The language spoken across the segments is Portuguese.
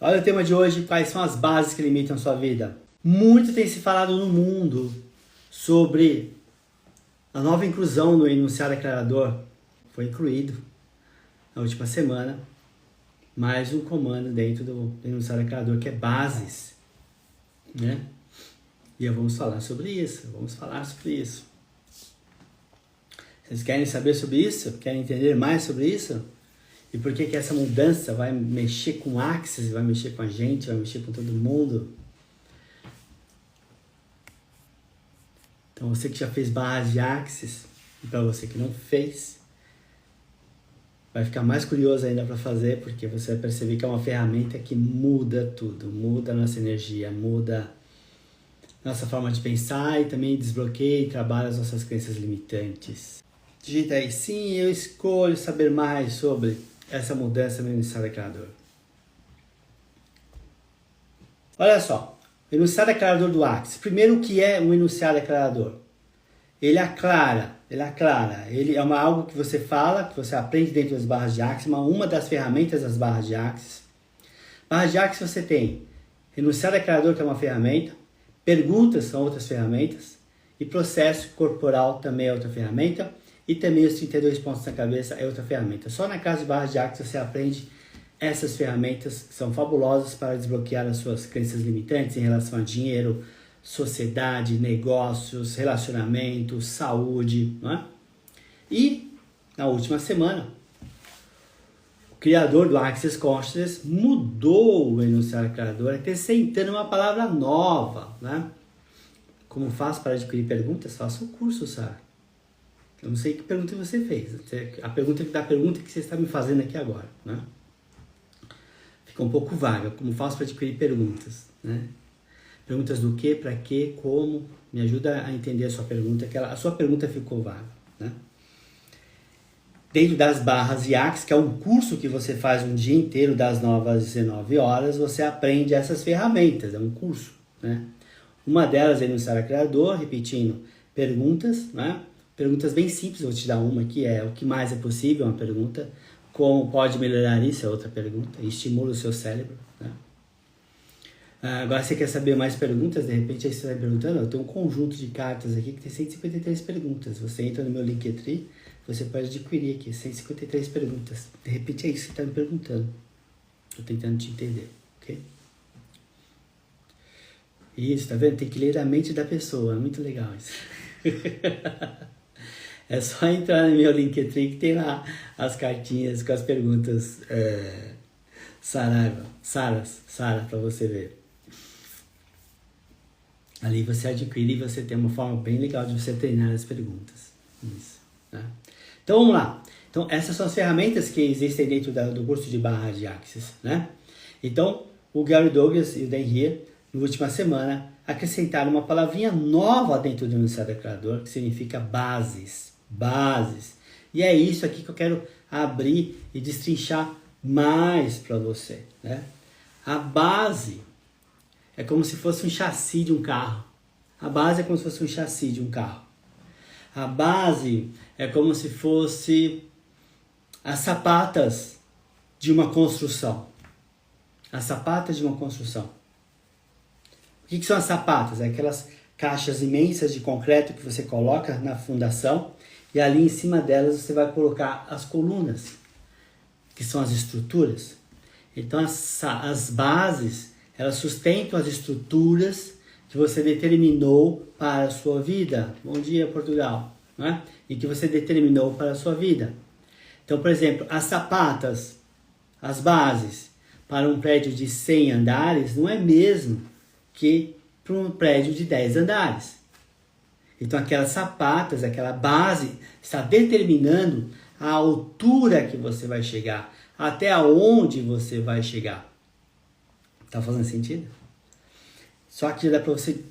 Olha o tema de hoje, quais são as bases que limitam a sua vida. Muito tem se falado no mundo sobre a nova inclusão no enunciado declarador. Foi incluído na última semana mais um comando dentro do enunciado declarador que é bases, né? E vamos falar sobre isso, Vocês querem saber sobre isso? Querem entender mais sobre isso? E por que essa mudança vai mexer com o Axis, vai mexer com a gente, vai mexer com todo mundo? Então você que já fez barras de Axis, e para você que não fez, vai ficar mais curioso ainda para fazer, porque você vai perceber que é uma ferramenta que muda tudo, muda a nossa energia, muda nossa forma de pensar e também desbloqueia e trabalha as nossas crenças limitantes. Digita aí, sim, eu escolho saber mais sobre essa mudança no enunciado declarador. Olha só, o enunciado declarador do Axis. Primeiro, o que é um enunciado declarador? Ele aclara, ele é algo que você fala, que você aprende dentro das barras de Axis, uma das ferramentas das barras de Axis. Barras de Axis você tem enunciado declarador, que é uma ferramenta, perguntas são outras ferramentas, e processo corporal também é outra ferramenta, e também os 32 pontos na cabeça é outra ferramenta. Só na casa de barras de Axis você aprende essas ferramentas que são fabulosas para desbloquear as suas crenças limitantes em relação a dinheiro, sociedade, negócios, relacionamento, saúde, não é? E na última semana, o criador do Access Consciousness mudou o enunciado declarador, acrescentando uma palavra nova, né? Como faço para adquirir perguntas? Faça o curso, Sara. Eu não sei que pergunta você fez. A pergunta que você está me fazendo aqui agora, né? Fica um pouco vaga. Como faço para adquirir perguntas, né? Perguntas do que, para que, como. Me ajuda a entender a sua pergunta, a sua pergunta ficou vaga, né? Dentro das barras de Axis, que é um curso que você faz um dia inteiro, das 9 às 19 horas, você aprende essas ferramentas, é um curso, né? Uma delas é enunciado declarador, repetindo, perguntas, né? Perguntas bem simples, vou te dar uma que é o que mais é possível, uma pergunta. Como pode melhorar isso, é outra pergunta. Estimula o seu cérebro, né? Agora você quer saber mais perguntas, de repente aí você vai perguntando, eu tenho um conjunto de cartas aqui que tem 153 perguntas. Você entra no meu Linktree, você pode adquirir aqui 153 perguntas. De repente é isso que você está me perguntando. Estou tentando te entender, ok? Isso, tá vendo? Tem que ler a mente da pessoa, é muito legal isso. É só entrar no meu Linktree que tem lá as cartinhas com as perguntas Sara, para você ver. Ali você adquire e você tem uma forma bem legal de você treinar as perguntas. Isso, né? Então vamos lá. Então essas são as ferramentas que existem dentro do curso de barra de Axis, né? Então o Gary Douglas e o Dan Heer, na última semana, acrescentaram uma palavrinha nova dentro do enunciado declarador, que significa bases. E é isso aqui que eu quero abrir e destrinchar mais para você, né? A base é como se fosse um chassi de um carro. A base é como se fosse um chassi de um carro. A base é como se fosse as sapatas de uma construção. As sapatas de uma construção. O que são as sapatas? É aquelas caixas imensas de concreto que você coloca na fundação e ali em cima delas você vai colocar as colunas, que são as estruturas. Então as bases, elas sustentam as estruturas que você determinou para a sua vida. Bom dia, Portugal. Né? E que você determinou para a sua vida. Então, por exemplo, as sapatas, as bases para um prédio de 100 andares não é mesmo que para um prédio de 10 andares. Então aquelas sapatas, aquela base está determinando a altura que você vai chegar, até aonde você vai chegar. Tá fazendo sentido? Só que dá para você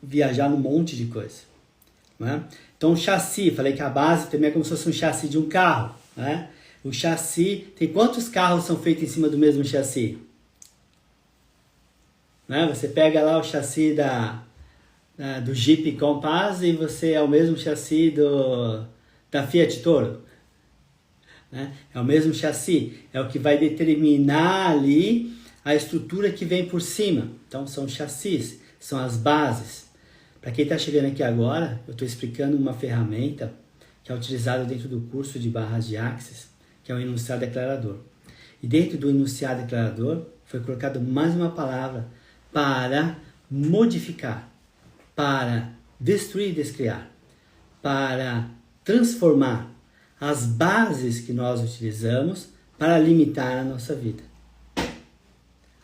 viajar num monte de coisa, né? Então o chassi, falei que a base também é como se fosse um chassi de um carro, né? O chassi, tem quantos carros são feitos em cima do mesmo chassi? Né? Você pega lá o chassi do Jeep Compass e você é o mesmo chassi da Fiat Toro. Né? É o mesmo chassi, é o que vai determinar ali a estrutura que vem por cima. Então, são chassis, são as bases. Para quem está chegando aqui agora, eu estou explicando uma ferramenta que é utilizada dentro do curso de barras de Axis, que é o enunciado declarador. E dentro do enunciado declarador foi colocado mais uma palavra para modificar, para destruir e descriar, para transformar as bases que nós utilizamos para limitar a nossa vida.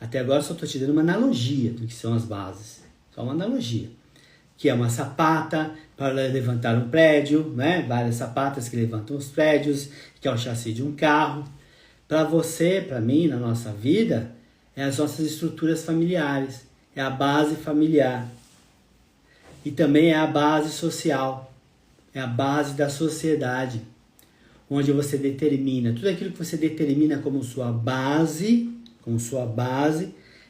Até agora só estou te dando uma analogia do que são as bases. Só uma analogia. Que é uma sapata para levantar um prédio, né? Várias sapatas que levantam os prédios, que é o chassi de um carro. Para você, para mim, na nossa vida, é as nossas estruturas familiares. É a base familiar. E também é a base social. É a base da sociedade. Onde você determina, tudo aquilo que você determina como sua base,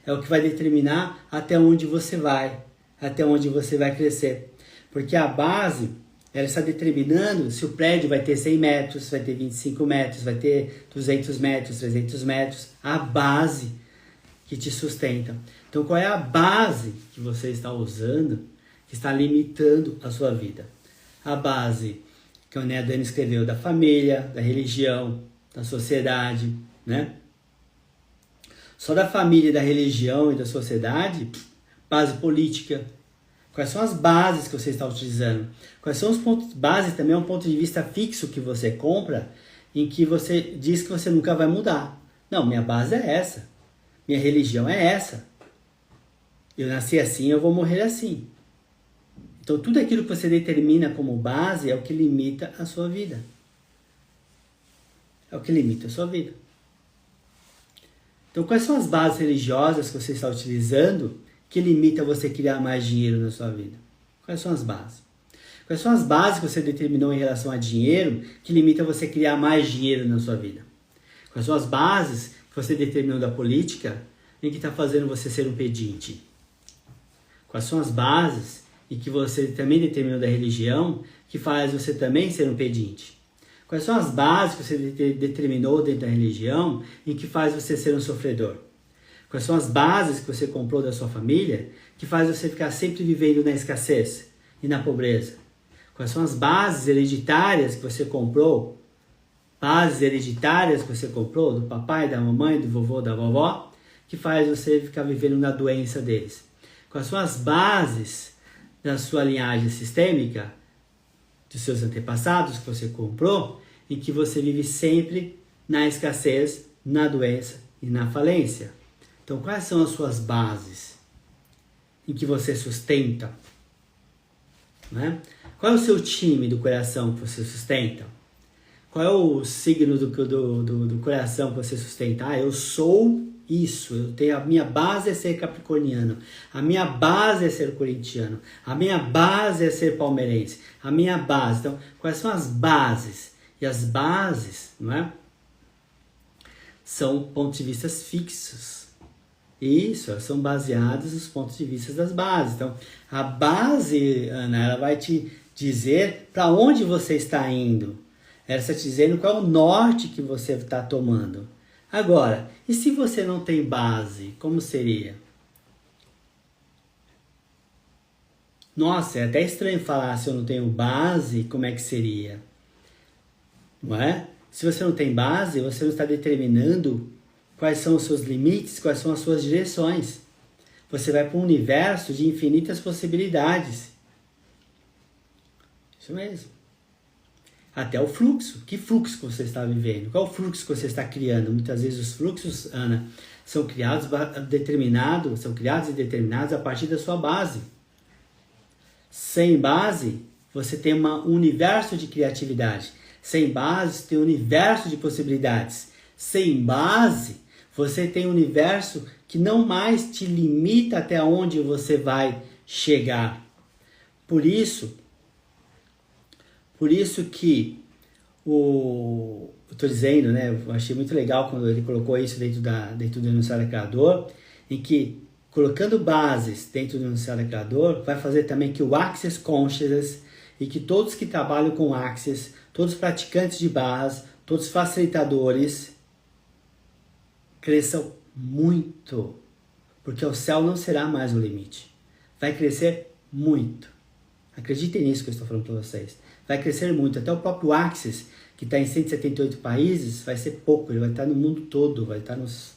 é o que vai determinar até onde você vai, até onde você vai crescer. Porque a base, ela está determinando se o prédio vai ter 100 metros, vai ter 25 metros, vai ter 200 metros, 300 metros. A base que te sustenta. Então, qual é a base que você está usando que está limitando a sua vida? A base que a Dani escreveu da família, da religião, da sociedade, né? Só da família, da religião e da sociedade, base política. Quais são as bases que você está utilizando? Quais são os pontos base? Também é um ponto de vista fixo que você compra, em que você diz que você nunca vai mudar. Não, minha base é essa. Minha religião é essa. Eu nasci assim, eu vou morrer assim. Então, tudo aquilo que você determina como base é o que limita a sua vida. É o que limita a sua vida. Então, quais são as bases religiosas que você está utilizando que limita você a criar mais dinheiro na sua vida? Quais são as bases? Quais são as bases que você determinou em relação a dinheiro que limita você a criar mais dinheiro na sua vida? Quais são as bases que você determinou da política em que está fazendo você ser um pedinte? Quais são as bases em que você também determinou da religião que faz você também ser um pedinte? Quais são as bases que você determinou dentro da religião em que faz você ser um sofredor? Quais são as bases que você comprou da sua família que faz você ficar sempre vivendo na escassez e na pobreza? Quais são as bases hereditárias que você comprou? Bases hereditárias que você comprou do papai, da mamãe, do vovô, da vovó, que faz você ficar vivendo na doença deles? Quais são as bases da sua linhagem sistêmica, dos seus antepassados que você comprou, em que você vive sempre na escassez, na doença e na falência? Então, quais são as suas bases em que você sustenta? Né? Qual é o seu time do coração que você sustenta? Qual é o signo do coração que você sustenta? Ah, eu sou isso, eu tenho, a minha base é ser capricorniano, a minha base é ser corintiano, a minha base é ser palmeirense, a minha base. Então, quais são as bases? E as bases, não é? São pontos de vista fixos. Isso, elas são baseadas nos pontos de vista das bases. Então, a base, Ana, ela vai te dizer para onde você está indo. Ela está te dizendo qual é o norte que você está tomando. Agora, e se você não tem base, como seria? Nossa, é até estranho falar se eu não tenho base, como é que seria? Não é? Se você não tem base, você não está determinando quais são os seus limites, quais são as suas direções. Você vai para um universo de infinitas possibilidades. Isso mesmo. Até o fluxo. Que fluxo que você está vivendo? Qual o fluxo que você está criando? Muitas vezes os fluxos, Ana, são criados e determinados a partir da sua base. Sem base, você tem um universo de criatividade. Sem base, você tem um universo de possibilidades. Sem base, você tem um universo que não mais te limita até onde você vai chegar. Por isso que eu estou dizendo, né, eu achei muito legal quando ele colocou isso dentro do enunciado declarador, em que colocando bases dentro do enunciado declarador, vai fazer também que o Access Consciousness e que todos que trabalham com Access, todos os praticantes de barras, todos os facilitadores, cresçam muito, porque o céu não será mais o limite. Vai crescer muito. Acreditem nisso que eu estou falando para vocês. Vai crescer muito. Até o próprio Axis, que está em 178 países, vai ser pouco. Ele vai estar no mundo todo. Vai estar nos...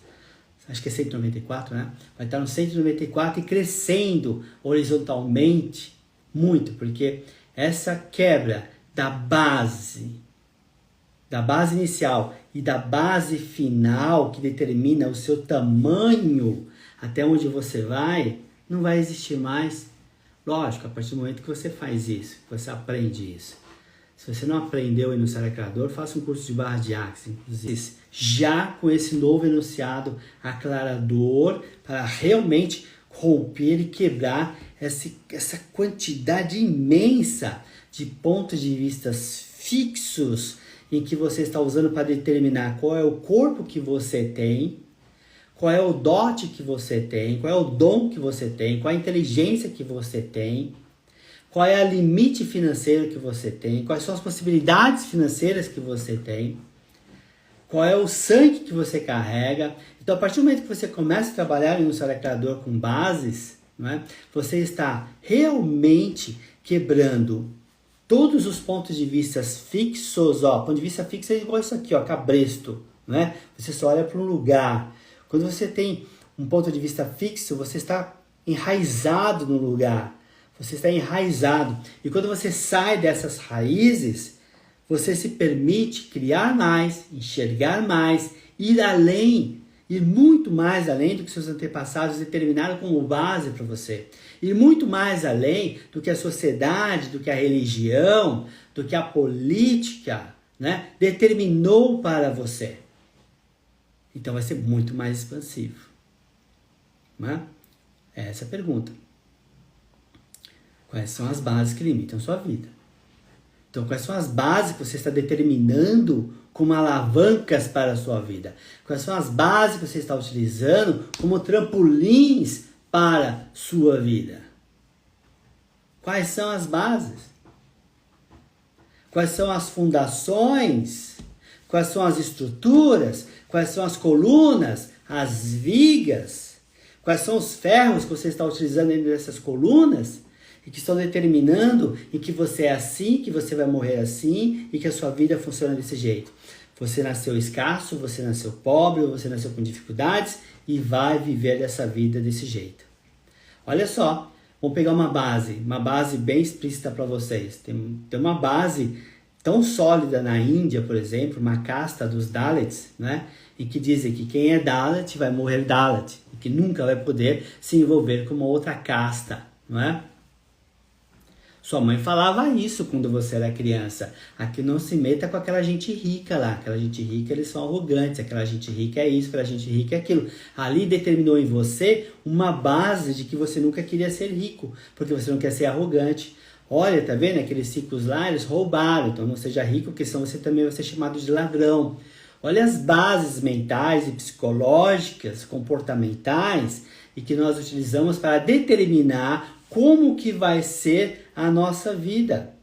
acho que é 194, né? Vai estar nos 194 e crescendo horizontalmente muito. Porque essa quebra da base inicial e da base final, que determina o seu tamanho, até onde você vai, não vai existir mais. Lógico, a partir do momento que você faz isso, que você aprende isso. Se você não aprendeu o enunciado aclarador, faça um curso de barra de Axis, inclusive. Já com esse novo enunciado aclarador, para realmente romper e quebrar essa quantidade imensa de pontos de vista fixos em que você está usando para determinar qual é o corpo que você tem, qual é o dote que você tem, qual é o dom que você tem, qual é a inteligência que você tem, qual é o limite financeiro que você tem, quais são as possibilidades financeiras que você tem, qual é o sangue que você carrega. Então, a partir do momento que você começa a trabalhar no enunciado aclarador com bases, não é? Você está realmente quebrando todos os pontos de vista fixos. Ponto de vista fixo é igual isso aqui, cabresto, né? Você só olha para um lugar. Quando você tem um ponto de vista fixo, você está enraizado no lugar. Você está enraizado. E quando você sai dessas raízes, você se permite criar mais, enxergar mais, ir além, ir muito mais além do que seus antepassados determinaram como base para você. Ir muito mais além do que a sociedade, do que a religião, do que a política, né, determinou para você. Então vai ser muito mais expansivo. Né? Essa é a pergunta. Quais são as bases que limitam sua vida? Então, quais são as bases que você está determinando como alavancas para a sua vida? Quais são as bases que você está utilizando como trampolins para a sua vida? Quais são as bases? Quais são as fundações? Quais são as estruturas? Quais são as colunas? As vigas? Quais são os ferros que você está utilizando dentro dessas colunas? E que estão determinando em que você é assim, que você vai morrer assim e que a sua vida funciona desse jeito. Você nasceu escasso, você nasceu pobre, você nasceu com dificuldades e vai viver dessa vida desse jeito. Olha só, vamos pegar uma base bem explícita para vocês. Tem uma base tão sólida na Índia, por exemplo, uma casta dos Dalits, né? Em que dizem que quem é Dalit vai morrer Dalit e que nunca vai poder se envolver com uma outra casta, não é? Sua mãe falava isso quando você era criança. Aqui não se meta com aquela gente rica lá. Aquela gente rica, eles são arrogantes. Aquela gente rica é isso, aquela gente rica é aquilo. Ali determinou em você uma base de que você nunca queria ser rico. Porque você não quer ser arrogante. Olha, tá vendo? Aqueles ricos lá, eles roubaram. Então não seja rico, porque senão você também vai ser chamado de ladrão. Olha as bases mentais e psicológicas, comportamentais, e que nós utilizamos para determinar como que vai ser a nossa vida.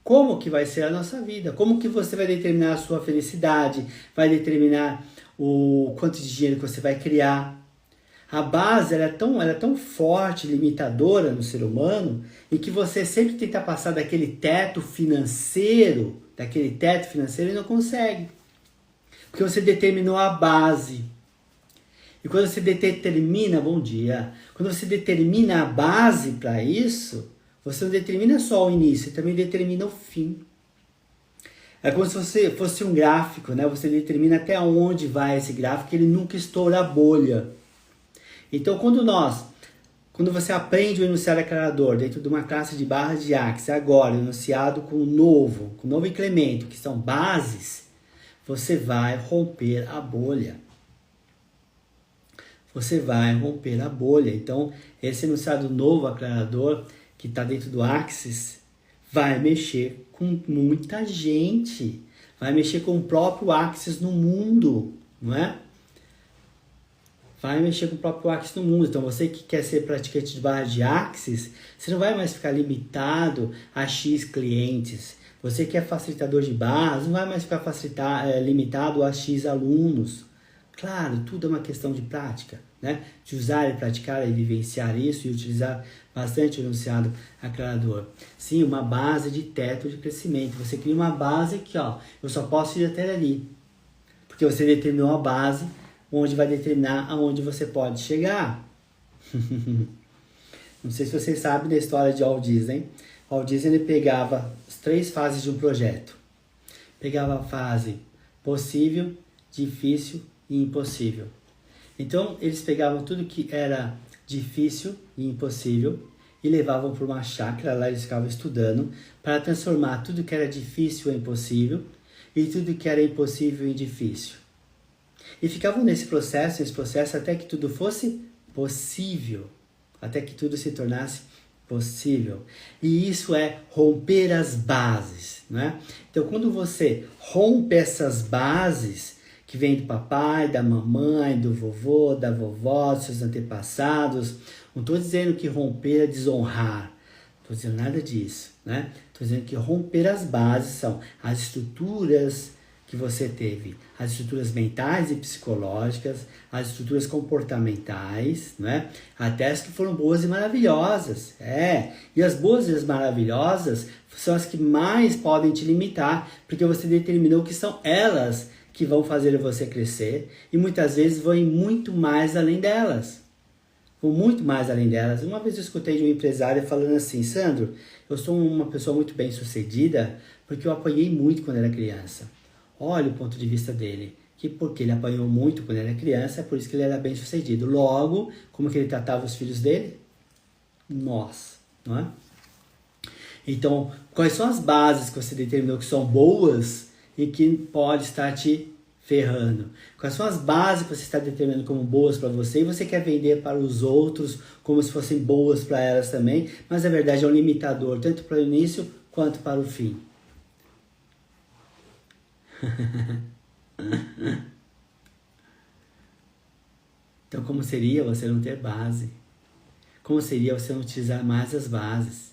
Como que vai ser a nossa vida? Como que você vai determinar a sua felicidade? Vai determinar o quanto de dinheiro que você vai criar? A base ela é tão forte, limitadora no ser humano, e que você sempre tenta passar daquele teto financeiro e não consegue. Porque você determinou a base. E quando você determina, bom dia, quando você determina a base para isso, você não determina só o início, você também determina o fim. É como se você fosse um gráfico, né? Você determina até onde vai esse gráfico, ele nunca estoura a bolha. Então, quando você aprende o enunciado aclarador dentro de uma classe de barras de Axis, agora enunciado com novo incremento, que são bases, você vai romper a bolha. Você vai romper a bolha. Então, esse enunciado novo aclarador que está dentro do Axis vai mexer com muita gente. Vai mexer com o próprio Axis no mundo, não é? Vai mexer com o próprio Axis no mundo. Então, você que quer ser praticante de barra de Axis, você não vai mais ficar limitado a X clientes. Você que é facilitador de barras, não vai mais ficar limitado a X alunos. Claro, tudo é uma questão de prática, né? De usar e praticar e vivenciar isso e utilizar bastante o enunciado aclarador. Sim, uma base de teto de crescimento. Você cria uma base que, ó, eu só posso ir até ali. Porque você determinou a base onde vai determinar aonde você pode chegar. Não sei se vocês sabem da história de Walt Disney. Walt Disney ele pegava as 3 fases de um projeto. Pegava a fase possível, difícil e impossível. Então, eles pegavam tudo que era difícil e impossível e levavam para uma chácara, lá eles ficavam estudando, para transformar tudo que era difícil em impossível e tudo que era impossível em difícil. E ficavam nesse processo até que tudo fosse possível, até que tudo se tornasse possível. E isso é romper as bases, né? Então, quando você rompe essas bases, que vem do papai, da mamãe, do vovô, da vovó, dos seus antepassados. Não estou dizendo que romper é desonrar. Não estou dizendo nada disso, né? Estou dizendo que romper as bases são as estruturas que você teve. As estruturas mentais e psicológicas, as estruturas comportamentais, né? Até as que foram boas e maravilhosas. E as boas e as maravilhosas são as que mais podem te limitar, porque você determinou que são elas que vão fazer você crescer e muitas vezes vão ir muito mais além delas. Vão muito mais além delas. Uma vez eu escutei de um empresário falando assim: Sandro, eu sou uma pessoa muito bem sucedida porque eu apanhei muito quando era criança. Olha o ponto de vista dele, que porque ele apanhou muito quando era criança, é por isso que ele era bem sucedido. Logo, como que ele tratava os filhos dele? Nossa, não é? Então, quais são as bases que você determinou que são boas e que pode estar te ferrando? Quais são as bases que você está determinando como boas para você e você quer vender para os outros como se fossem boas para elas também, mas na verdade é um limitador, tanto para o início quanto para o fim. Então, como seria você não ter base? Como seria você não utilizar mais as bases?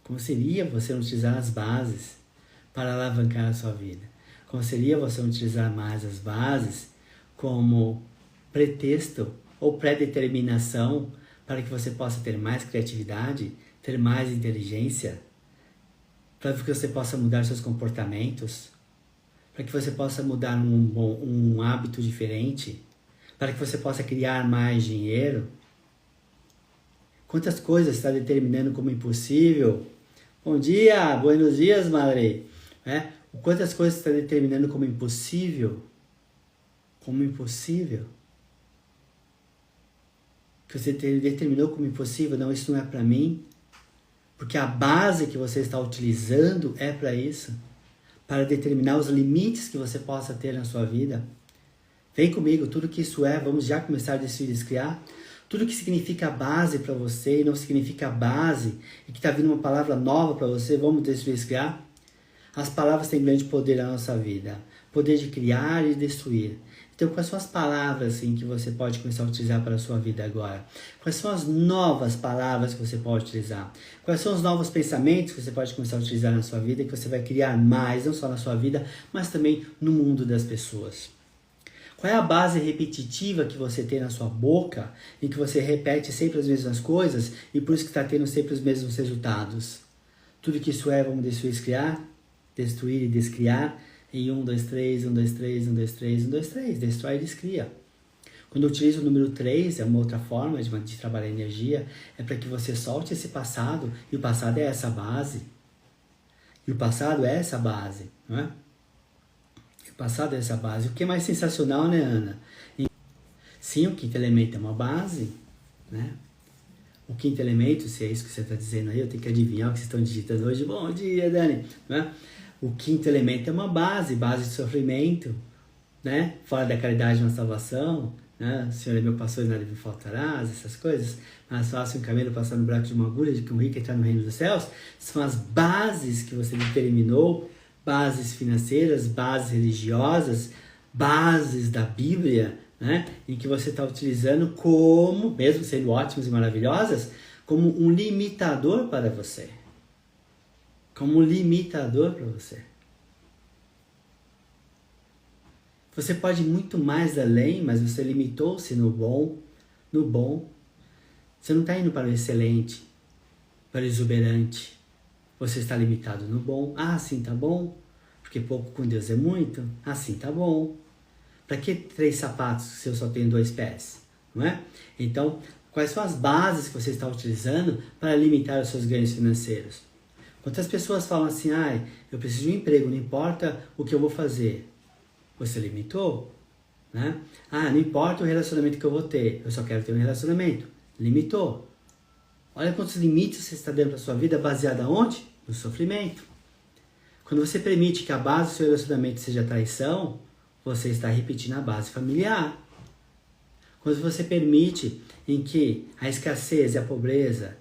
Como seria você não utilizar as bases para alavancar a sua vida? Como seria você não utilizar mais as bases como pretexto ou pré-determinação para que você possa ter mais criatividade, ter mais inteligência, para que você possa mudar seus comportamentos, para que você possa mudar um hábito diferente, para que você possa criar mais dinheiro? Quantas coisas está determinando como impossível? Bom dia, buenos dias, madre. Quantas coisas está determinando como impossível? Como impossível? Que você determinou como impossível? Não, isso não é para mim. Porque a base que você está utilizando é para isso. Para determinar os limites que você possa ter na sua vida. Vem comigo, tudo que isso é, vamos já começar a descriar. Tudo que significa base para você e não significa base, e que está vindo uma palavra nova para você, vamos descriar. As palavras têm grande poder na nossa vida. Poder de criar e destruir. Então, quais são as palavras assim, que você pode começar a utilizar para a sua vida agora? Quais são as novas palavras que você pode utilizar? Quais são os novos pensamentos que você pode começar a utilizar na sua vida, que você vai criar mais, não só na sua vida, mas também no mundo das pessoas? Qual é a base repetitiva que você tem na sua boca, em que você repete sempre as mesmas coisas e por isso que está tendo sempre os mesmos resultados? Tudo que isso é, vamos destruir e descriar em 1, 2, 3, 1, 2, 3, 1, 2, 3, 1, 2, 3, destrói e descria. Quando eu utilizo o número 3, é uma outra forma de trabalhar a energia, é para que você solte esse passado, e o passado é essa base. E o passado é essa base, não é? O passado é essa base. O que é mais sensacional, né, Ana? Sim, o quinto elemento é uma base, né? O quinto elemento, se é isso que você está dizendo aí, eu tenho que adivinhar o que vocês estão digitando hoje. Bom dia, Dani. Né? O quinto elemento é uma base de sofrimento, né? Fora da caridade na salvação, né? O Senhor é meu pastor e nada me faltará, essas coisas. Mais fácil um camelo passar no buraco de uma agulha do que um rico entrar no reino dos céus. São as bases que você determinou, bases financeiras, bases religiosas, bases da Bíblia, né? Em que você está utilizando como, mesmo sendo ótimas e maravilhosas, como um limitador para você. Como um limitador para você. Você pode ir muito mais além, mas você limitou-se no bom. No bom. Você não está indo para o excelente, para o exuberante. Você está limitado no bom. Ah, assim tá bom? Porque pouco com Deus é muito? Assim tá bom. Para que 3 sapatos se eu só tenho 2 pés? Não é? Então, quais são as bases que você está utilizando para limitar os seus ganhos financeiros? Quantas pessoas falam assim, eu preciso de um emprego, não importa o que eu vou fazer. Você limitou? Né? Não importa o relacionamento que eu vou ter, eu só quero ter um relacionamento. Limitou. Olha quantos limites você está dando para a sua vida, baseada onde? No sofrimento. Quando você permite que a base do seu relacionamento seja traição, você está repetindo a base familiar. Quando você permite em que a escassez e a pobreza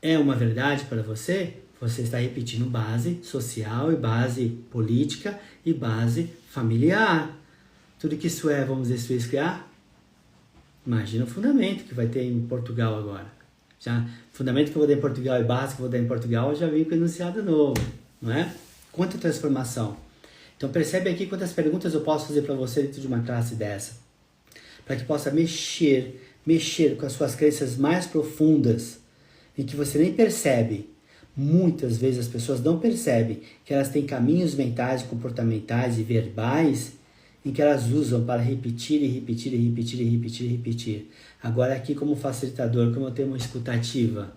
é uma verdade para você, você está repetindo base social e base política e base familiar. Tudo que isso é, vamos destruir, criar? Imagina o fundamento que vai ter em Portugal agora. Já, fundamento que eu vou dar em Portugal e base que eu vou dar em Portugal, eu já vim com enunciado novo, não é? Quanta transformação. Então percebe aqui quantas perguntas eu posso fazer para você dentro de uma classe dessa. Para que possa mexer com as suas crenças mais profundas, em que você nem percebe. Muitas vezes as pessoas não percebem que elas têm caminhos mentais, comportamentais e verbais em que elas usam para repetir e repetir e repetir e repetir e repetir. Agora aqui como facilitador, como eu tenho uma escutativa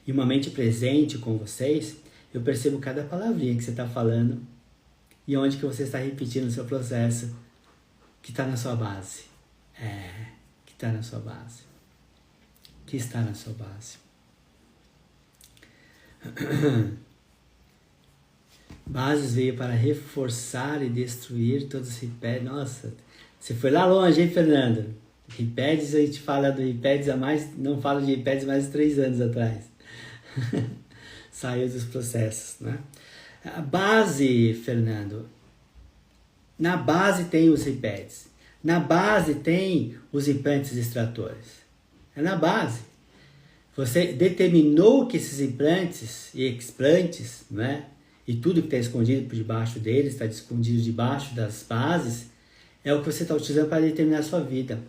e uma mente presente com vocês, eu percebo cada palavrinha que você está falando e onde que você está repetindo o seu processo que está na sua base. Que está na sua base. Que está na sua base. Bases veio para reforçar e destruir todos os ripédios. Nossa, você foi lá longe, hein, Fernando? Ripédios, a gente fala do ripédios não fala de ripédios mais de 3 anos atrás. Saiu dos processos, né? A base, Fernando, na base tem os ripédios. Na base tem os implantes extratores. É na base. Você determinou que esses implantes e explantes, né? E tudo que está escondido por debaixo deles, está escondido debaixo das bases, é o que você está utilizando para determinar a sua vida.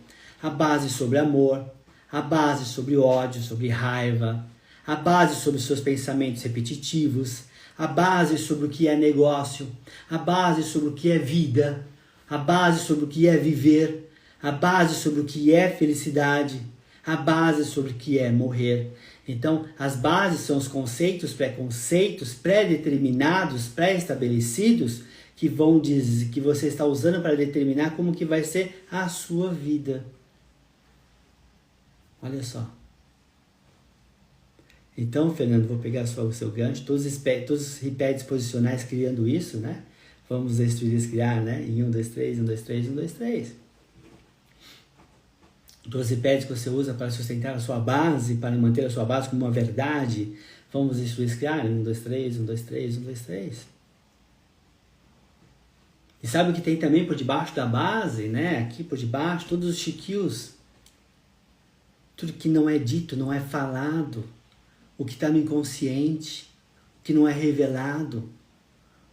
A base sobre amor, a base sobre ódio, sobre raiva, a base sobre os seus pensamentos repetitivos, a base sobre o que é negócio, a base sobre o que é vida, a base sobre o que é viver, a base sobre o que é felicidade, a base sobre o que é morrer. Então, as bases são os conceitos, preconceitos, pré-determinados, pré-estabelecidos, que vão dizer, que você está usando para determinar como que vai ser a sua vida. Olha só. Então, Fernando, vou pegar o seu gancho, todos os ripédios posicionais criando isso, né? Vamos destruir, criar, né? Em 1, 2, 3, 1, 2, 3, 1, 2, 3. Os ripédios que você usa para sustentar a sua base, para manter a sua base como uma verdade. Vamos destruir, criar, 1, 2, 3, 1, 2, 3, 1, 2, 3. E sabe o que tem também por debaixo da base, né? Aqui por debaixo, todos os chiquios. Tudo que não é dito, não é falado. O que está no inconsciente, o que não é revelado.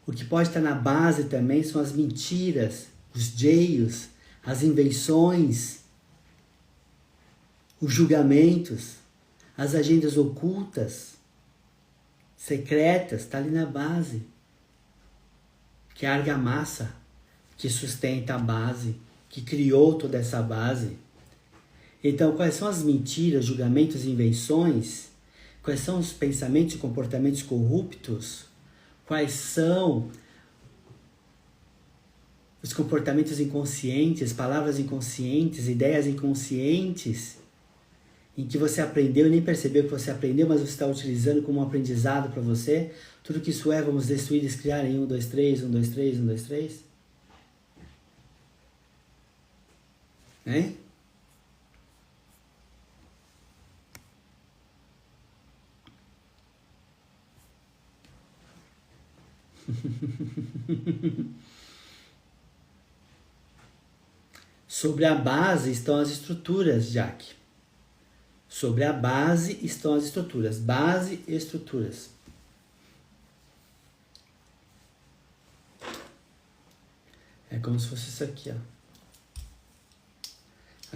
O que pode estar na base também são as mentiras, os jeios, as invenções, os julgamentos, as agendas ocultas, secretas, está ali na base. Que é a argamassa que sustenta a base, que criou toda essa base. Então, quais são as mentiras, julgamentos e invenções? Quais são os pensamentos e comportamentos corruptos? Quais são os comportamentos inconscientes, palavras inconscientes, ideias inconscientes, em que você aprendeu e nem percebeu que você aprendeu, mas você está utilizando como um aprendizado para você? Tudo que isso é, vamos destruir, descriar em 1, 2, 3, 1, 2, 3, 1, 2, 3? Hein? Sobre a base estão as estruturas, Jack. Sobre a base estão as estruturas. Base e estruturas. É como se fosse isso aqui, ó.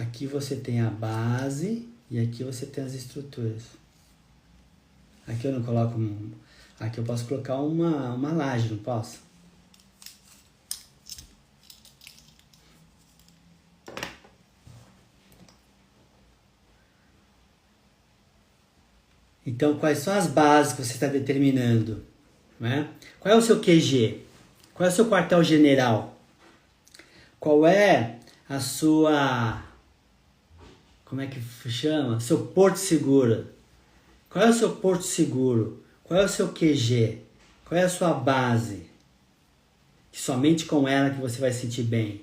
Aqui você tem a base e aqui você tem as estruturas. Aqui eu não coloco... Aqui eu posso colocar uma laje, não posso? Então, quais são as bases que você está determinando? Né? Qual é o seu QG? Qual é o seu quartel-general? Qual é a sua... Como é que chama? Seu porto seguro. Qual é o seu porto seguro? Qual é o seu QG? Qual é a sua base? Que somente com ela que você vai se sentir bem.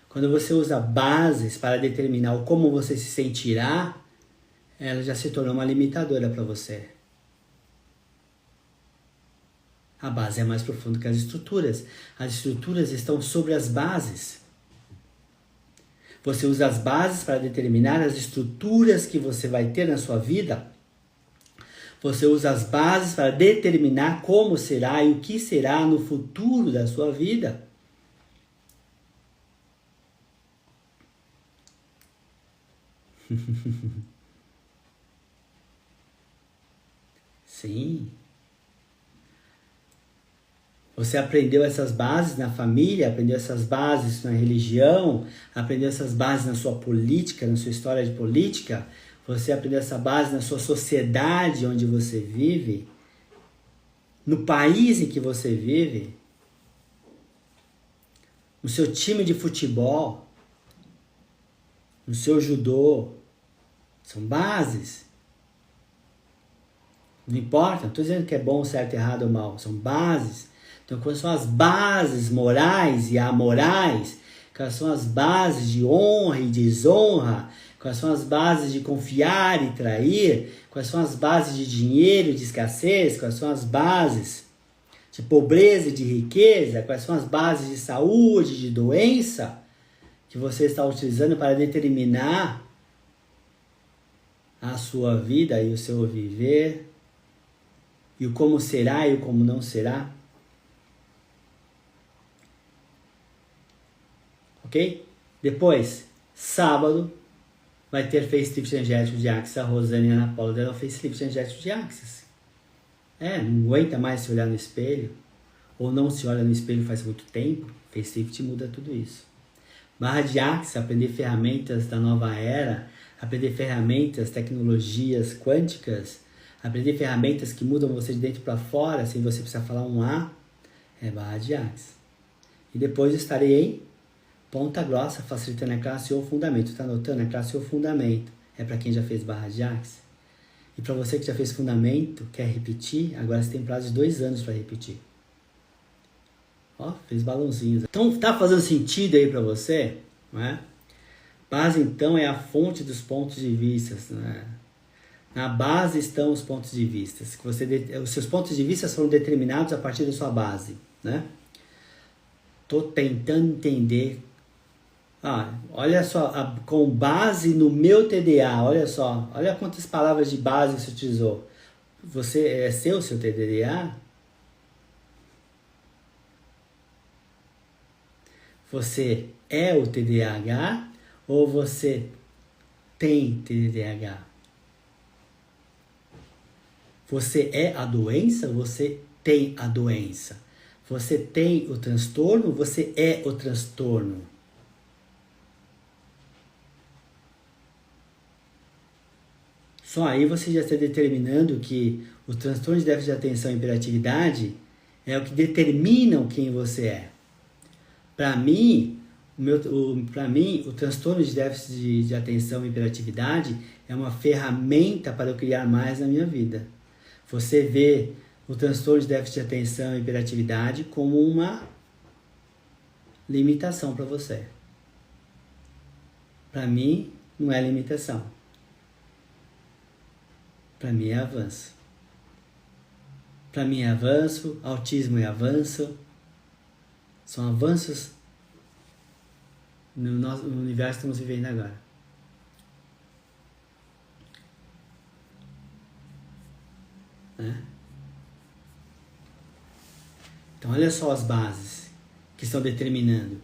Quando você usa bases para determinar o como você se sentirá, ela já se tornou uma limitadora para você. A base é mais profunda que as estruturas. As estruturas estão sobre as bases. Você usa as bases para determinar as estruturas que você vai ter na sua vida. Você usa as bases para determinar como será e o que será no futuro da sua vida. Sim. Você aprendeu essas bases na família, aprendeu essas bases na religião, aprendeu essas bases na sua política, na sua história de política, você aprendeu essa base na sua sociedade onde você vive, no país em que você vive, no seu time de futebol, no seu judô. São bases. Não importa, não estou dizendo que é bom, certo, errado ou mal, são bases. Então, quais são as bases morais e amorais? Quais são as bases de honra e desonra? Quais são as bases de confiar e trair? Quais são as bases de dinheiro e de escassez? Quais são as bases de pobreza e de riqueza? Quais são as bases de saúde e de doença que você está utilizando para determinar a sua vida e o seu viver? E o como será e o como não será? Ok? Depois, sábado, vai ter facelift energético de Axis. A Rosane e a Ana Paula deram facelift energético de Axis. Não aguenta mais se olhar no espelho. Ou não se olha no espelho faz muito tempo. Facelift muda tudo isso. Barra de Axis, aprender ferramentas da nova era. Aprender ferramentas, tecnologias quânticas. Aprender ferramentas que mudam você de dentro para fora, sem você precisar falar um A. É barra de Axis. E depois estarei em Ponta Grossa, facilitando a classe ou fundamento. Tá anotando? A classe ou fundamento. É para quem já fez barra de Axis. E para você que já fez fundamento, quer repetir, agora você tem prazo de 2 anos para repetir. Ó, fez balãozinhos. Então, tá fazendo sentido aí para você? Não é? Base, então, é a fonte dos pontos de vista. Né? Na base estão os pontos de vista. Os seus pontos de vista foram determinados a partir da sua base. Né? Tô tentando entender. Olha só, com base no meu TDA, olha quantas palavras de base você utilizou. Você é seu TDA? Você é o TDAH ou você tem TDAH? Você é a doença ou você tem a doença? Você tem o transtorno, você é o transtorno. Só aí você já está determinando que o transtorno de déficit de atenção e hiperatividade é o que determinam quem você é. Para mim, o transtorno de déficit de atenção e hiperatividade é uma ferramenta para eu criar mais na minha vida. Você vê o transtorno de déficit de atenção e hiperatividade como uma limitação para você. Para mim, não é limitação. Para mim é avanço. Para mim é avanço, autismo é avanço. São avanços no universo que estamos vivendo agora. Né? Então olha só as bases que estão determinando.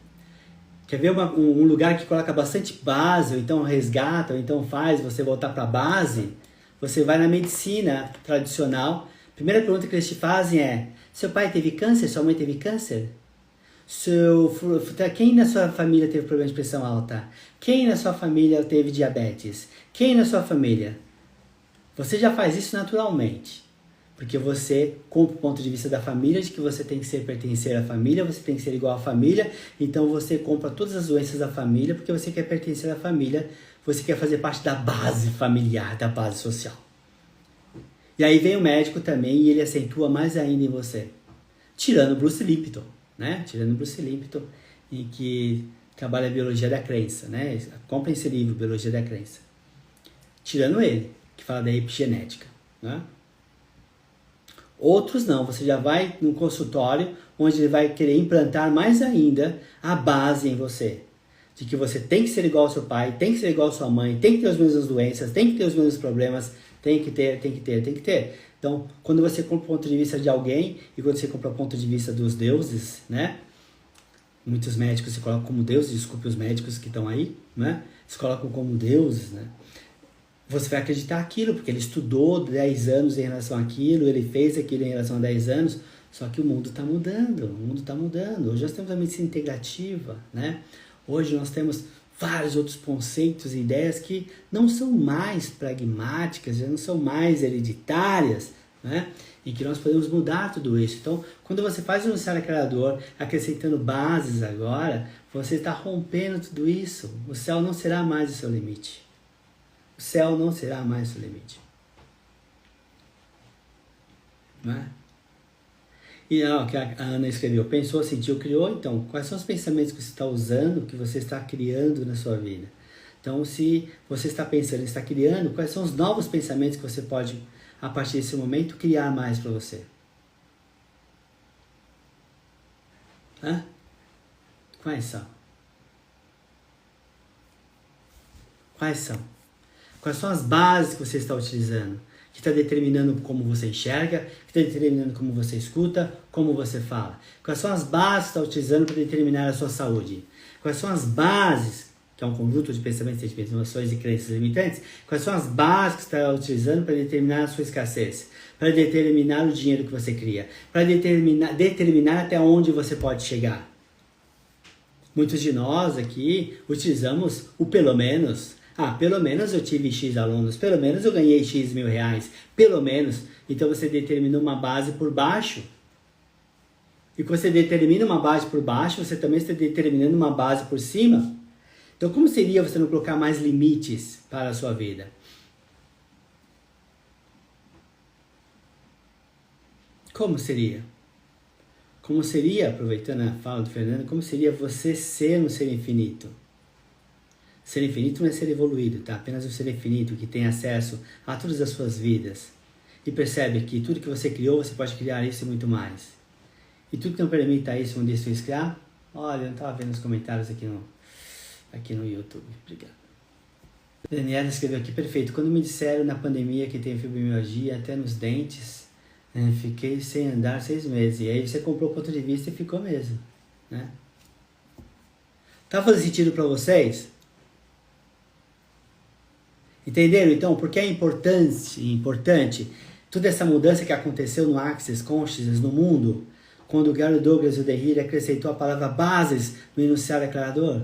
Quer ver um lugar que coloca bastante base, ou então resgata, ou então faz você voltar para a base? Você vai na medicina tradicional. A primeira pergunta que eles te fazem é: seu pai teve câncer? Sua mãe teve câncer? Quem na sua família teve problema de pressão alta? Quem na sua família teve diabetes? Quem na sua família? Você já faz isso naturalmente. Porque você compra o ponto de vista da família, de que você tem que pertencer à família, você tem que ser igual à família, então você compra todas as doenças da família, porque você quer pertencer à família, você quer fazer parte da base familiar, da base social. E aí vem o médico também e ele acentua mais ainda em você. Tirando Bruce Lipton, né? Tirando Bruce Lipton, em que trabalha a biologia da crença, né? Compre esse livro, Biologia da Crença. Tirando ele, que fala da epigenética, né? Outros não, você já vai num consultório onde ele vai querer implantar mais ainda a base em você. De que você tem que ser igual ao seu pai, tem que ser igual à sua mãe, tem que ter as mesmas doenças, tem que ter os mesmos problemas, tem que ter. Então, quando você compra o ponto de vista de alguém e quando você compra o ponto de vista dos deuses, né? Muitos médicos se colocam como deuses, desculpe os médicos que estão aí, né? Se colocam como deuses, né? Você vai acreditar aquilo, porque ele estudou 10 anos em relação àquilo, ele fez aquilo em relação a 10 anos, só que o mundo está mudando, Hoje nós temos a medicina integrativa, né? Hoje nós temos vários outros conceitos e ideias que não são mais pragmáticas, já não são mais hereditárias, né? E que nós podemos mudar tudo isso. Então, quando você faz um enunciado criador, acrescentando bases agora, você está rompendo tudo isso. O céu não será mais o seu limite. O céu não será mais o seu limite. Não é? E não, que a Ana escreveu, pensou, sentiu, criou. Então, quais são os pensamentos que você está usando, que você está criando na sua vida? Então, se você está pensando, está criando, quais são os novos pensamentos que você pode, a partir desse momento, criar mais para você? Hã? Quais são? Quais são? Quais são as bases que você está utilizando? Que está determinando como você enxerga, que está determinando como você escuta, como você fala. Quais são as bases que você está utilizando para determinar a sua saúde? Quais são as bases, que é um conjunto de pensamentos, sentimentos, emoções e crenças limitantes, quais são as bases que você está utilizando para determinar a sua escassez? Para determinar o dinheiro que você cria? Para determinar até onde você pode chegar? Muitos de nós aqui utilizamos o pelo menos. Pelo menos eu tive X alunos, pelo menos eu ganhei X mil reais, pelo menos. Então você determina uma base por baixo. E quando você determina uma base por baixo, você também está determinando uma base por cima. Então como seria você não colocar mais limites para a sua vida? Como seria? Como seria, aproveitando a fala do Fernando, como seria você ser um ser infinito? Ser infinito não é ser evoluído, tá? Apenas um ser infinito que tem acesso a todas as suas vidas. E percebe que tudo que você criou, você pode criar isso e muito mais. E tudo que não permita isso, onde isso criar, olha, eu não estava vendo os comentários aqui no YouTube. Obrigado. Daniela escreveu aqui, perfeito. Quando me disseram na pandemia que tem fibromialgia até nos dentes, fiquei sem andar 6 meses. E aí você comprou o ponto de vista e ficou mesmo, né? Tá fazendo sentido para vocês? Entenderam, então, por que é importante toda essa mudança que aconteceu no Access Consciousness, no mundo, quando o Gary Douglas e o Derrida acrescentou a palavra bases no enunciado declarador?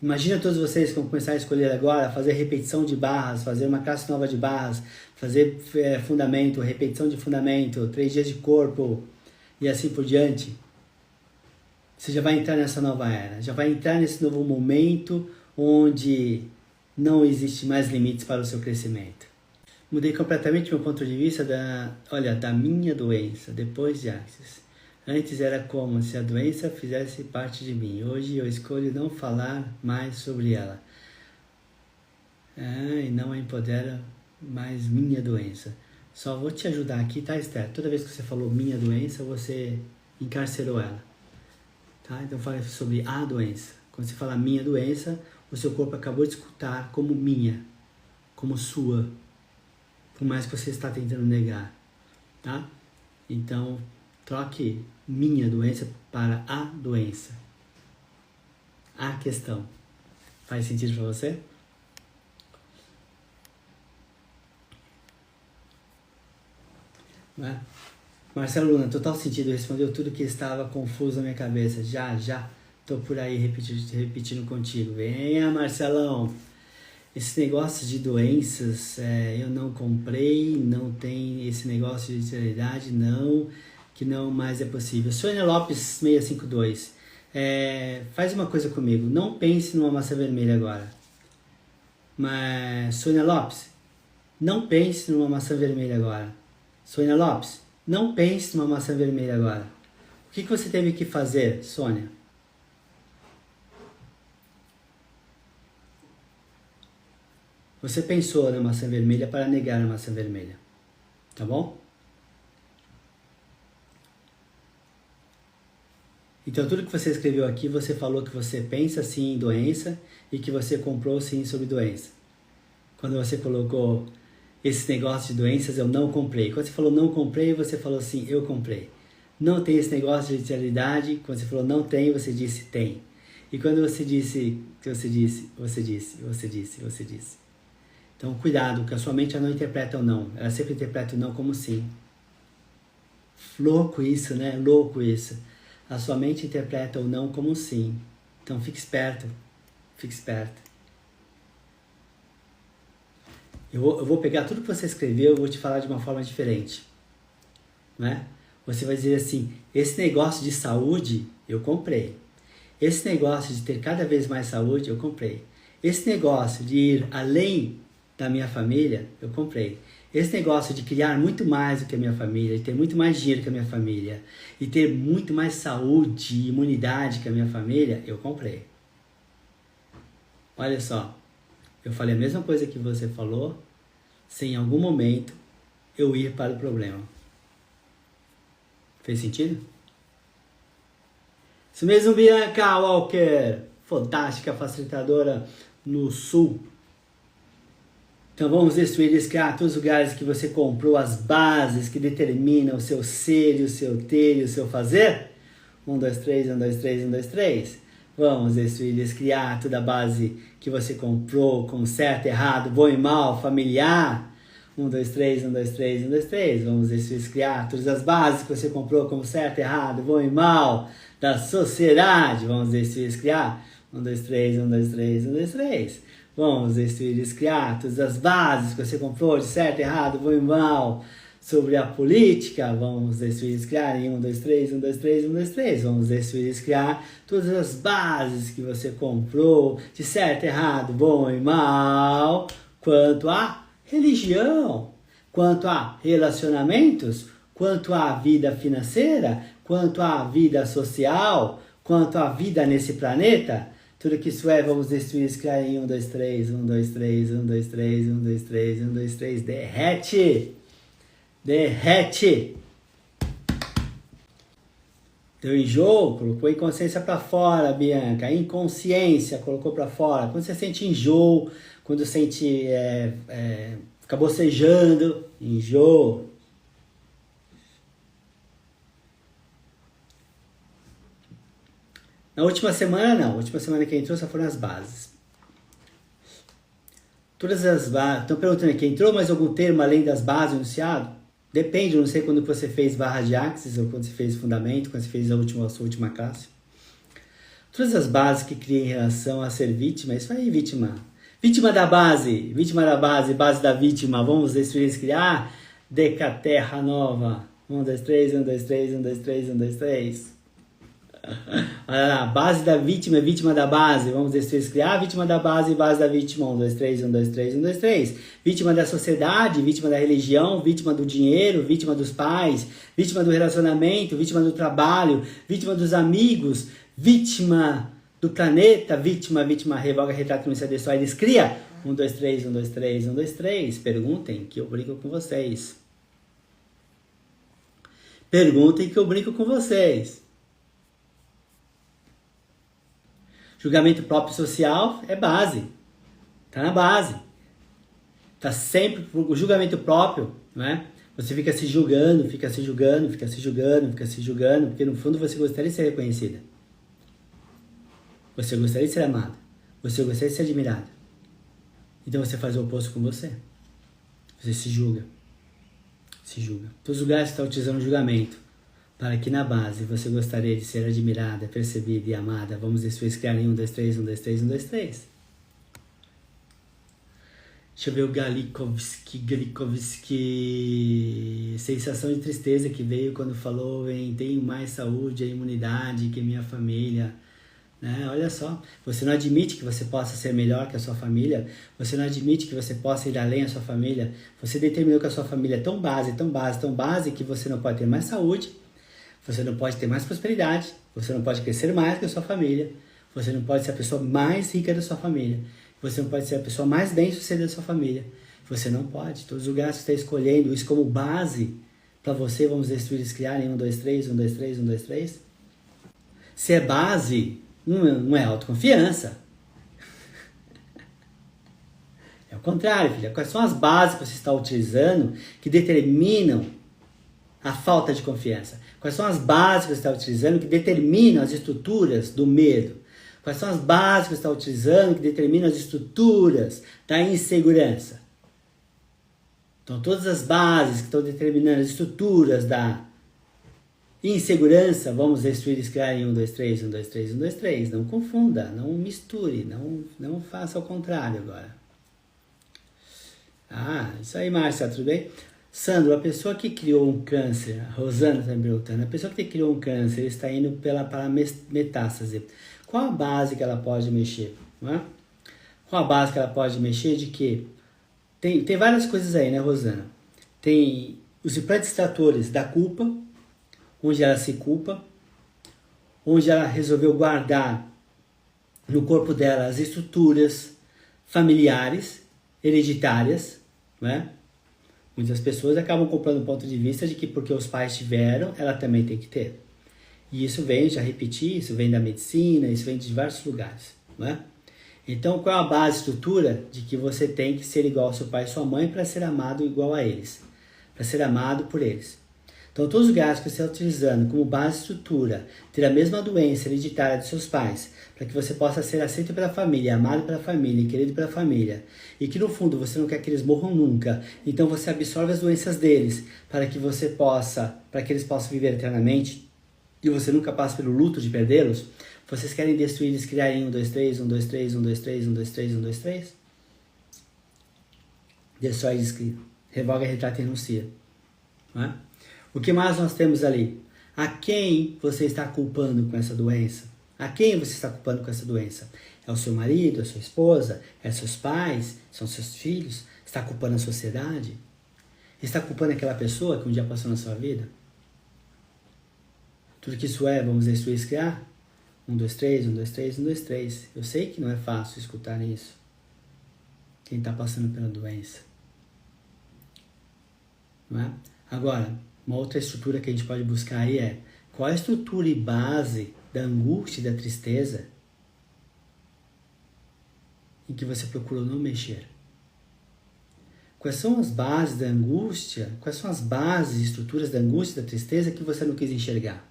Imagina todos vocês que vão começar a escolher agora, fazer repetição de barras, fazer uma classe nova de barras, fazer fundamento, repetição de fundamento, 3 dias de corpo e assim por diante. Você já vai entrar nessa nova era, já vai entrar nesse novo momento onde não existe mais limites para o seu crescimento. Mudei completamente meu ponto de vista da minha doença, depois de Access. Antes era como se a doença fizesse parte de mim. Hoje eu escolho não falar mais sobre ela. E não empodera mais minha doença. Só vou te ajudar aqui, tá, Esther? Toda vez que você falou minha doença, você encarcerou ela. Tá? Então fale sobre a doença. Quando você fala minha doença, o seu corpo acabou de escutar como minha, como sua, por mais que você está tentando negar, tá? Então, troque minha doença para a doença. A questão. Faz sentido para você? Não é? Marcelo Luna, total sentido, respondeu tudo que estava confuso na minha cabeça. Já, tô por aí repetindo contigo. Venha, Marcelão. Esse negócio de doenças, eu não comprei, não tem esse negócio de utilidade, não, que não mais é possível. Sônia Lopes 652, faz uma coisa comigo, não pense numa maçã vermelha agora. Mas, Sônia Lopes, não pense numa maçã vermelha agora. Sônia Lopes, não pense numa maçã vermelha agora. O que você teve que fazer, Sônia? Você pensou na maçã vermelha para negar a maçã vermelha. Tá bom? Então, tudo que você escreveu aqui, você falou que você pensa sim em doença e que você comprou sim sobre doença. Quando você colocou esse negócio de doenças, eu não comprei. Quando você falou não comprei, você falou sim, eu comprei. Não tem esse negócio de realidade. Quando você falou não tem, você disse tem. E quando você disse, você disse. Então, cuidado, que a sua mente não interpreta o não. Ela sempre interpreta o não como sim. Louco isso, né? Louco isso. A sua mente interpreta o não como sim. Então, fique esperto. Fique esperto. Eu vou pegar tudo que você escreveu e vou te falar de uma forma diferente. Né? Você vai dizer assim, esse negócio de saúde, eu comprei. Esse negócio de ter cada vez mais saúde, eu comprei. Esse negócio de ir além da minha família, eu comprei. Esse negócio de criar muito mais do que a minha família, de ter muito mais dinheiro que a minha família, e ter muito mais saúde e imunidade que a minha família, eu comprei. Olha só, eu falei a mesma coisa que você falou, sem em algum momento eu ir para o problema. Fez sentido? Isso mesmo, Bianca Walker, fantástica facilitadora no Sul. Então vamos destruir e criar todos os lugares que você comprou, as bases que determinam o seu ser, e o seu ter e o seu fazer. 1, 2, 3, 1, 2, 3, 1, 2, 3. Vamos destruir e criar toda a base que você comprou com certo, errado, bom e mal, familiar. 1, 2, 3, 1, 2, 3, 1, 2, 3. Vamos destruir e criar todas as bases que você comprou como certo, errado, bom e mal da sociedade. Vamos destruir e criar 1, 2, 3, 1, 2, 3, 1, 2, 3. Vamos destruir e criar todas as bases que você comprou de certo, errado, bom e mal sobre a política. Vamos destruir e criar em 1, 2, 3, 1, 2, 3, 1, 2, 3. Vamos destruir e criar todas as bases que você comprou de certo, errado, bom e mal quanto a religião, quanto a relacionamentos, quanto à vida financeira, quanto à vida social, quanto à vida nesse planeta. Tudo que isso vamos destruir, escrever em 1, 2, 3, 1, 2, 3, 1, 2, 3, 1, 2, 3, 1, 2, 3, derrete! Derrete! Deu enjoo, colocou a inconsciência para fora, Bianca. A inconsciência colocou para fora. Quando você sente enjoo, quando sente, fica bocejando, enjoo. Na última semana, não. A última semana que entrou só foram as bases. Todas as bases... Estão perguntando aqui, entrou mais algum termo além das bases enunciado? Depende, não sei quando você fez barra de axis, ou quando você fez fundamento, quando você fez a sua última classe. Todas as bases que criam em relação a ser vítima, isso aí, vítima. Vítima da base, base da vítima. Vamos destruir, criar, Decaterra nova. 1, 2, 3, 1, 2, 3, 1, 2, 3, 1, 2, 3. Olha lá, base da vítima é vítima da base. Vamos destruir, criar, vítima da base da vítima. 1, 2, 3, 1, 2, 3, 1, 2, 3. Vítima da sociedade, vítima da religião, vítima do dinheiro, vítima dos pais, vítima do relacionamento, vítima do trabalho, vítima dos amigos, vítima do planeta, vítima, revoga, retrato, não se destrói, descria. 1, 2, 3, 1, 2, 3, 1, 2, 3. Perguntem que eu brinco com vocês. Perguntem que eu brinco com vocês. Julgamento próprio social é base. Está na base. Está sempre o julgamento próprio, não é? Você fica se julgando, fica se julgando, fica se julgando, fica se julgando, porque no fundo você gostaria de ser reconhecida. Você gostaria de ser amada. Você gostaria de ser admirada. Então você faz o oposto com você. Você se julga. Se julga. Todos os lugares que estão utilizando o julgamento para que na base você gostaria de ser admirada, percebida e amada. Vamos destruir, criar em 1, 2, 3, 1, 2, 3, 1, 2, 3. Deixa eu ver o Galikovski. Sensação de tristeza que veio quando falou em tenho mais saúde e imunidade que minha família. Né? Olha só, você não admite que você possa ser melhor que a sua família, você não admite que você possa ir além da sua família, você determinou que a sua família é tão base, tão base, tão base que você não pode ter mais saúde, você não pode ter mais prosperidade, você não pode crescer mais que a sua família, você não pode ser a pessoa mais rica da sua família, você não pode ser a pessoa mais bem-sucedida da sua família, você não pode. Todos os lugares que você está escolhendo isso como base para você, vamos destruir, criar em 1, 2, 3, 1, 2, 3, 1, 2, 3. Se é base, não é autoconfiança. É o contrário, filha. Quais são as bases que você está utilizando que determinam a falta de confiança? Quais são as bases que você está utilizando que determinam as estruturas do medo? Quais são as bases que você está utilizando que determinam as estruturas da insegurança? Então, todas as bases que estão determinando as estruturas da insegurança, vamos destruir e criar em 1, 2, 3, 1, 2, 3, 1, 2, 3. Não confunda, não misture, não faça ao contrário agora. Ah, isso aí, Márcia, tudo bem? Sandro, a pessoa que criou um câncer, a Rosana está me perguntando, a pessoa que criou um câncer está indo para metástase. Qual a base que ela pode mexer? Não é? Qual a base que ela pode mexer de quê? Tem várias coisas aí, né, Rosana? Tem os implantes extratores da culpa, onde ela se culpa, onde ela resolveu guardar no corpo dela as estruturas familiares, hereditárias, né? Muitas pessoas acabam comprando o ponto de vista de que porque os pais tiveram, ela também tem que ter. E isso vem, já repeti, isso vem da medicina, isso vem de diversos lugares, né? Então, qual é a base, estrutura de que você tem que ser igual ao seu pai e sua mãe para ser amado igual a eles, para ser amado por eles? Então, todos os lugares que você está utilizando como base estrutura, ter a mesma doença hereditária de seus pais, para que você possa ser aceito pela família, amado pela família, querido pela família, e que no fundo você não quer que eles morram nunca, então você absorve as doenças deles, para que eles possam viver eternamente, e você nunca passe pelo luto de perdê-los. Vocês querem destruir eles, criar em 1, 2, 3, 1, 2, 3, 1, 2, 3, 1, 2, 3, 1, 2, 3? Destrói, descria, revoga, retrata e renuncia. Não é? O que mais nós temos ali? A quem você está culpando com essa doença? A quem você está culpando com essa doença? É o seu marido, é a sua esposa? É seus pais? São seus filhos? Está culpando a sociedade? Está culpando aquela pessoa que um dia passou na sua vida? Tudo que isso é, vamos destruir, criar? 1, 2, 3, 1, 2, 3, 1, 2, 3. Eu sei que não é fácil escutar isso. Quem está passando pela doença. Não é? Agora, uma outra estrutura que a gente pode buscar aí é qual a estrutura e base da angústia e da tristeza em que você procurou não mexer. Quais são as bases da angústia, quais são as bases e estruturas da angústia e da tristeza que você não quis enxergar?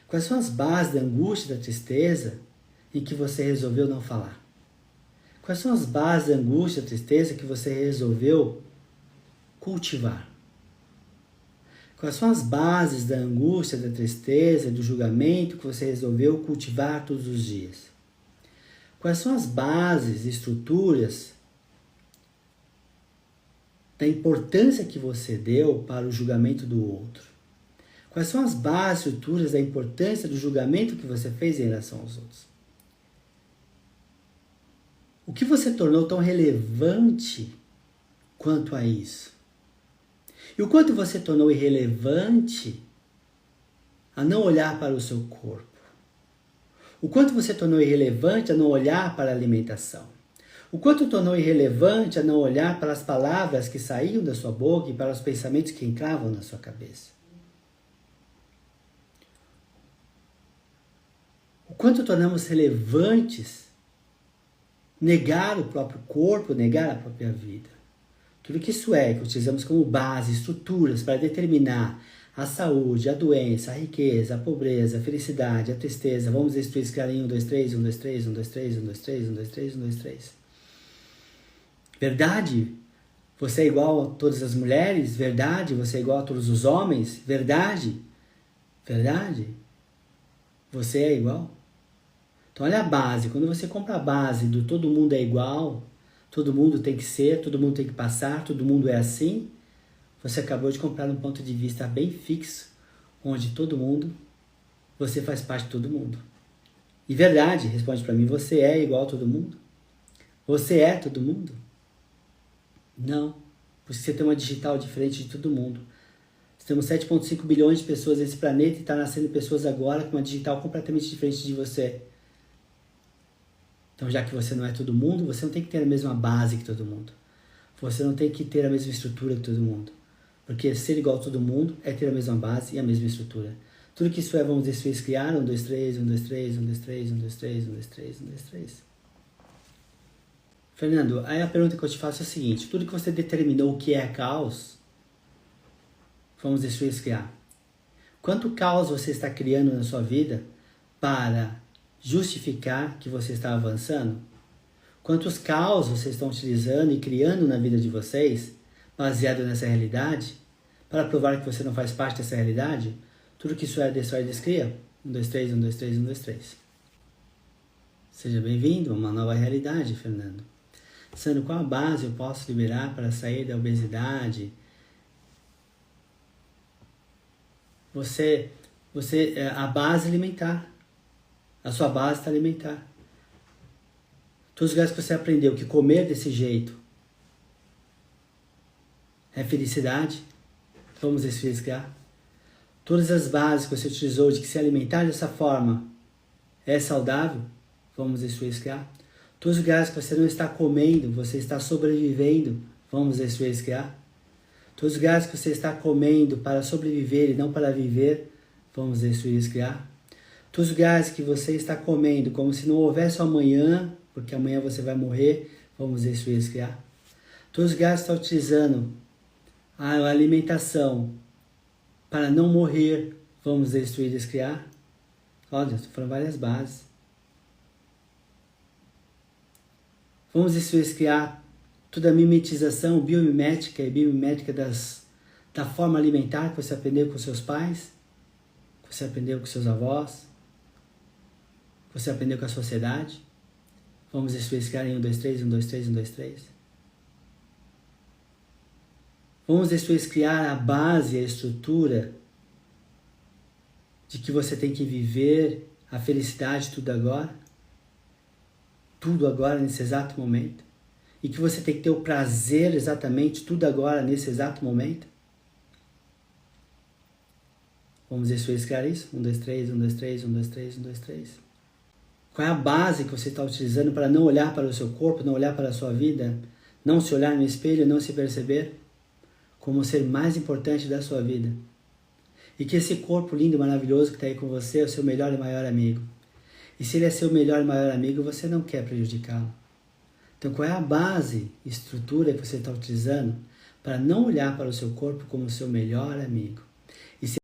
Quais são as bases da angústia e da tristeza em que você resolveu não falar? Quais são as bases da angústia e da tristeza que você resolveu cultivar? Quais são as bases da angústia, da tristeza, do julgamento que você resolveu cultivar todos os dias? Quais são as bases e estruturas da importância que você deu para o julgamento do outro? Quais são as bases e estruturas da importância do julgamento que você fez em relação aos outros? O que você tornou tão relevante quanto a isso? E o quanto você tornou irrelevante a não olhar para o seu corpo? O quanto você tornou irrelevante a não olhar para a alimentação? O quanto tornou irrelevante a não olhar para as palavras que saíam da sua boca e para os pensamentos que entravam na sua cabeça? O quanto tornamos relevantes negar o próprio corpo, negar a própria vida? Tudo que isso é, que utilizamos como base, estruturas para determinar a saúde, a doença, a riqueza, a pobreza, a felicidade, a tristeza. Vamos destruir esse cara em 1, 2, 3, 1, 2, 3, 1, 2, 3, 1, 2, 3, 1, 2, 3, 1, 2, 3. Verdade? Você é igual a todas as mulheres? Verdade? Você é igual a todos os homens? Verdade? Verdade? Você é igual? Então olha a base. Quando você compra a base do todo mundo é igual, todo mundo tem que ser, todo mundo tem que passar, todo mundo é assim, você acabou de comprar um ponto de vista bem fixo, onde todo mundo, você faz parte de todo mundo. E verdade, responde para mim, você é igual a todo mundo? Você é todo mundo? Não, porque você tem uma digital diferente de todo mundo. Nós temos 7,5 bilhões de pessoas nesse planeta e está nascendo pessoas agora com uma digital completamente diferente de você. Então, já que você não é todo mundo, você não tem que ter a mesma base que todo mundo. Você não tem que ter a mesma estrutura que todo mundo. Porque ser igual a todo mundo é ter a mesma base e a mesma estrutura. Tudo que isso é, vamos destruir, criar, 1, 2, 3, 1, 2, 3, 1, 2, 3, 1, 2, 3, 1, 2, 3, 1, 2, 3. Fernando, aí a pergunta que eu te faço é a seguinte, tudo que você determinou o que é caos, vamos destruir, criar. Quanto caos você está criando na sua vida para justificar que você está avançando? Quantos caos vocês estão utilizando e criando na vida de vocês, baseado nessa realidade, para provar que você não faz parte dessa realidade? Tudo que isso é, destrói e descria. 1, 2, 3, 1, 2, 3, 1, 2, 3. Seja bem-vindo a uma nova realidade, Fernando. Sendo qual a base eu posso liberar para sair da obesidade? A base alimentar. A sua base está alimentar. Todos os lugares que você aprendeu que comer desse jeito é felicidade, vamos desfiscar. Todas as bases que você utilizou de que se alimentar dessa forma é saudável, vamos desfiscar. Todos os lugares que você não está comendo, você está sobrevivendo, vamos desfiscar. Todos os lugares que você está comendo para sobreviver e não para viver, vamos desfiscar. Todos os lugares que você está comendo como se não houvesse amanhã, porque amanhã você vai morrer, vamos desfiscar. Todos os lugares que está utilizando a alimentação para não morrer, vamos destruir e descriar. Olha, estou falando várias bases. Vamos destruir e descriar toda a mimetização biomimética e biomimética da forma alimentar que você aprendeu com seus pais, que você aprendeu com seus avós, que você aprendeu com a sociedade. Vamos destruir e descriar em 1, 2, 3, 1, 2, 3, 1, 2, 3. Vamos destruir e criar a base, a estrutura de que você tem que viver a felicidade tudo agora nesse exato momento, e que você tem que ter o prazer exatamente tudo agora nesse exato momento. Vamos destruir e criar isso? 1, 2, 3, 1, 2, 3, 1, 2, 3, 1, 2, 3. Qual é a base que você está utilizando para não olhar para o seu corpo, não olhar para a sua vida, não se olhar no espelho, não se perceber como o ser mais importante da sua vida? E que esse corpo lindo e maravilhoso que está aí com você é o seu melhor e maior amigo. E se ele é seu melhor e maior amigo, você não quer prejudicá-lo. Então qual é a base, estrutura que você está utilizando para não olhar para o seu corpo como o seu melhor amigo?